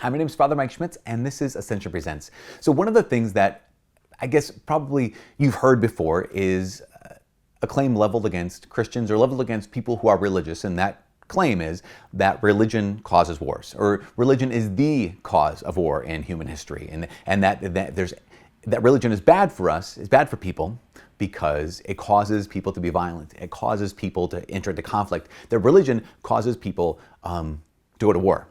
Hi, my name is Father Mike Schmitz, and this is Ascension Presents. So one of the things that I guess probably you've heard before is a claim leveled against Christians or leveled against people who are religious, and that claim is that religion causes wars, or religion is the cause of war in human history, and that religion is bad for us, is bad for people, because it causes people to be violent. It causes people to enter into conflict. That religion causes people to go to war.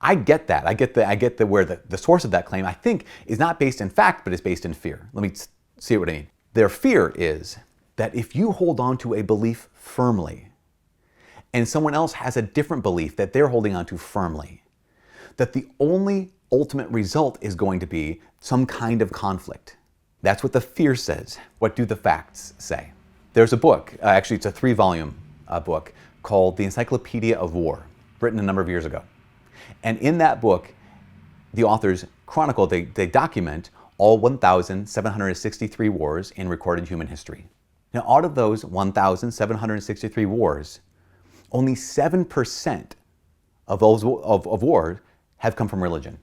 I get that. I get where the source of that claim, I think, is not based in fact, but is based in fear. Let me see what I mean. Their fear is that if you hold on to a belief firmly, and someone else has a different belief that they're holding on to firmly, that the only ultimate result is going to be some kind of conflict. That's what the fear says. What do the facts say? There's a book, actually it's a 3-volume book called The Encyclopedia of War, written a number of years ago. And in that book, the authors chronicle, they document all 1,763 wars in recorded human history. Now, out of those 1,763 wars, only 7% of those of wars have come from religion.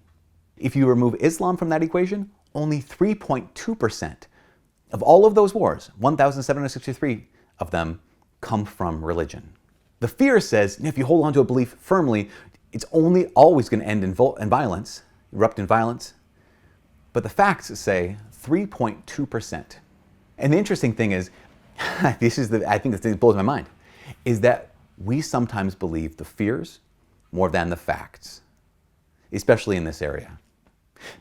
If you remove Islam from that equation, only 3.2% of all of those wars, 1,763 of them, come from religion. The fear says if you hold on to a belief firmly, it's only always going to end in violence, erupt in violence. But the facts say 3.2%. And the interesting thing is, I think the thing that blows my mind, is that we sometimes believe the fears more than the facts, especially in this area.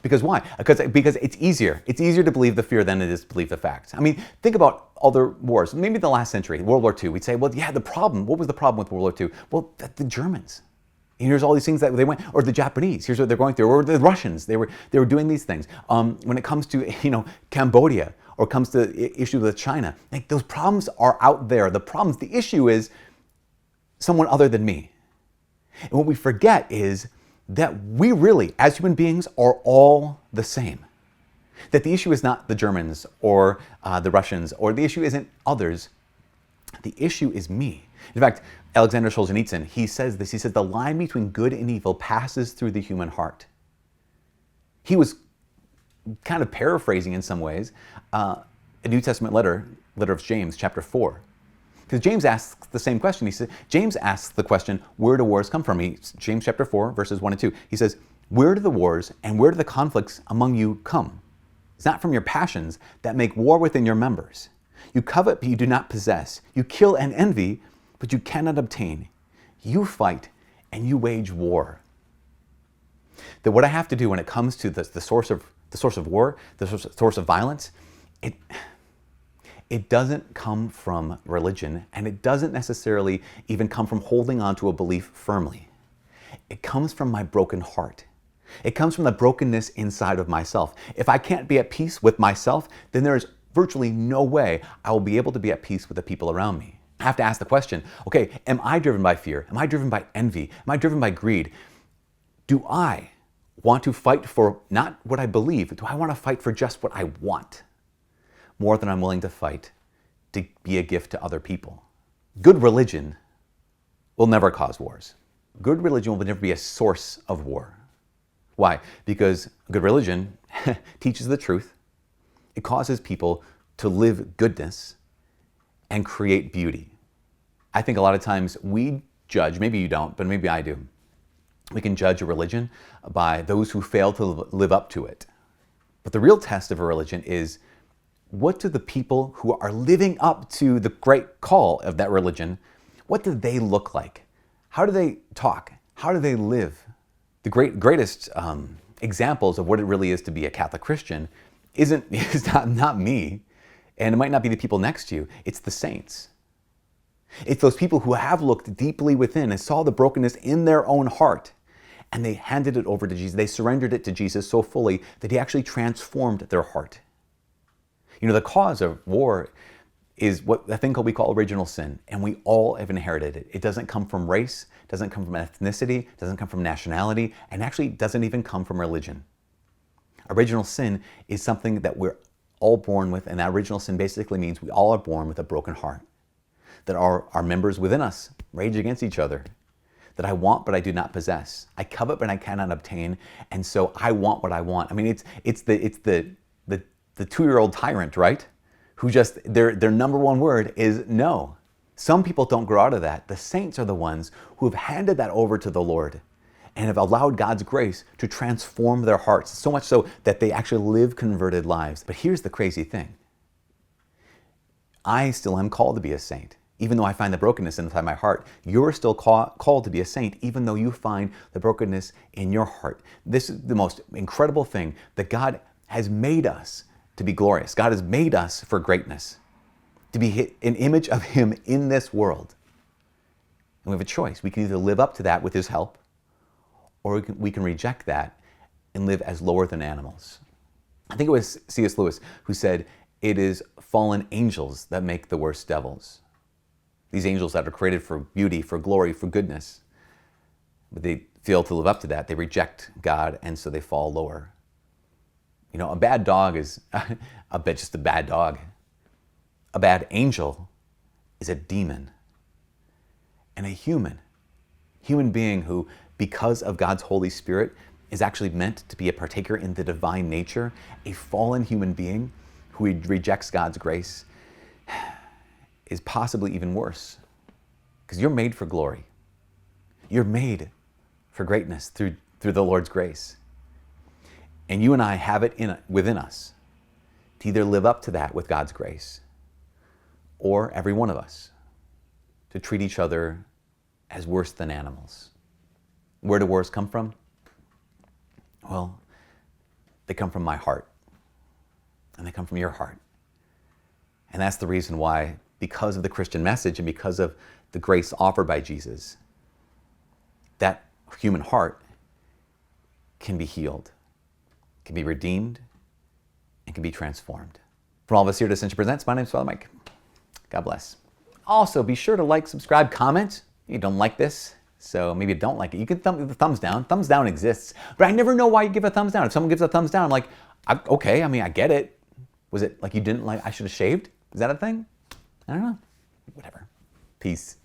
Because why? Because it's easier. It's easier to believe the fear than it is to believe the facts. I mean, think about other wars. Maybe the last century, World War II. We'd say, well, yeah, what was the problem with World War II? Well, the Germans. And here's all these things that they went, or the Japanese, here's what they're going through, or the Russians, they were doing these things. When it comes to, Cambodia, or comes to issues with China, like those problems are out there. The issue is someone other than me. And what we forget is that we really, as human beings, are all the same. That the issue is not the Germans or the Russians, or the issue isn't others. The issue is me. In fact, Alexander Solzhenitsyn, he says this, he says, the line between good and evil passes through the human heart. He was kind of paraphrasing in some ways a New Testament letter of James, chapter 4. Because James asks the same question. James asks the question, where do wars come from? James chapter 4, verses 1 and 2. He says, where do the wars and where do the conflicts among you come? It's not from your passions that make war within your members. You covet, but you do not possess. You kill and envy, but you cannot obtain. You fight and you wage war. That what I have to do when it comes to the source of war, the source of violence, it doesn't come from religion, and it doesn't necessarily even come from holding on to a belief firmly. It comes from my broken heart. It comes from the brokenness inside of myself. If I can't be at peace with myself, then there is virtually no way I will be able to be at peace with the people around me. I have to ask the question, okay, am I driven by fear? Am I driven by envy? Am I driven by greed? Do I want to fight for not what I believe? Do I want to fight for just what I want more than I'm willing to fight to be a gift to other people? Good religion will never cause wars. Good religion will never be a source of war. Why? Because good religion teaches the truth. It causes people to live goodness and create beauty. I think a lot of times we judge, maybe you don't, but maybe I do. We can judge a religion by those who fail to live up to it. But the real test of a religion is, what do the people who are living up to the great call of that religion, what do they look like? How do they talk? How do they live? The greatest examples of what it really is to be a Catholic Christian is not me, and it might not be the people next to you. It's the saints. It's those people who have looked deeply within and saw the brokenness in their own heart, and they handed it over to Jesus. They surrendered it to Jesus so fully that he actually transformed their heart. The cause of war is what I think we call original sin, and we all have inherited it. It doesn't come from race, doesn't come from ethnicity, doesn't come from nationality, and actually doesn't even come from religion. Original sin is something that we're all born with, and that original sin basically means we all are born with a broken heart. That our members within us rage against each other. that I want but I do not possess. I covet but I cannot obtain, and so I want what I want. I mean, it's the 2-year-old tyrant, right? Who just, their number one word is no. Some people don't grow out of that. The saints are the ones who have handed that over to the Lord and have allowed God's grace to transform their hearts, so much so that they actually live converted lives. But here's the crazy thing. I still am called to be a saint, even though I find the brokenness inside my heart. You're still called to be a saint, even though you find the brokenness in your heart. This is the most incredible thing, that God has made us to be glorious. God has made us for greatness, to be an image of Him in this world. And we have a choice. We can either live up to that with His help, or we can reject that and live as lower than animals. I think it was C.S. Lewis who said, it is fallen angels that make the worst devils. These angels that are created for beauty, for glory, for goodness. But they fail to live up to that. They reject God, and so they fall lower. You know, a bad dog is just a bad dog. A bad angel is a demon. And a human being who, because of God's Holy Spirit, is actually meant to be a partaker in the divine nature, a fallen human being who rejects God's grace, is possibly even worse. Because you're made for glory. You're made for greatness through the Lord's grace. And you and I have it within us to either live up to that with God's grace, or every one of us to treat each other as worse than animals. Where do wars come from? Well, they come from my heart, and they come from your heart. And that's the reason why, because of the Christian message and because of the grace offered by Jesus, that human heart can be healed, can be redeemed, and can be transformed. From all of us here at Ascension Presents, my name is Father Mike. God bless. Also, be sure to like, subscribe, comment. You don't like this, so maybe you don't like it. You can the thumbs down. Thumbs down exists, but I never know why you give a thumbs down. If someone gives a thumbs down, I'm like, okay, I mean, I get it. Was it like you didn't like, I should have shaved? Is that a thing? I don't know. Whatever. Peace.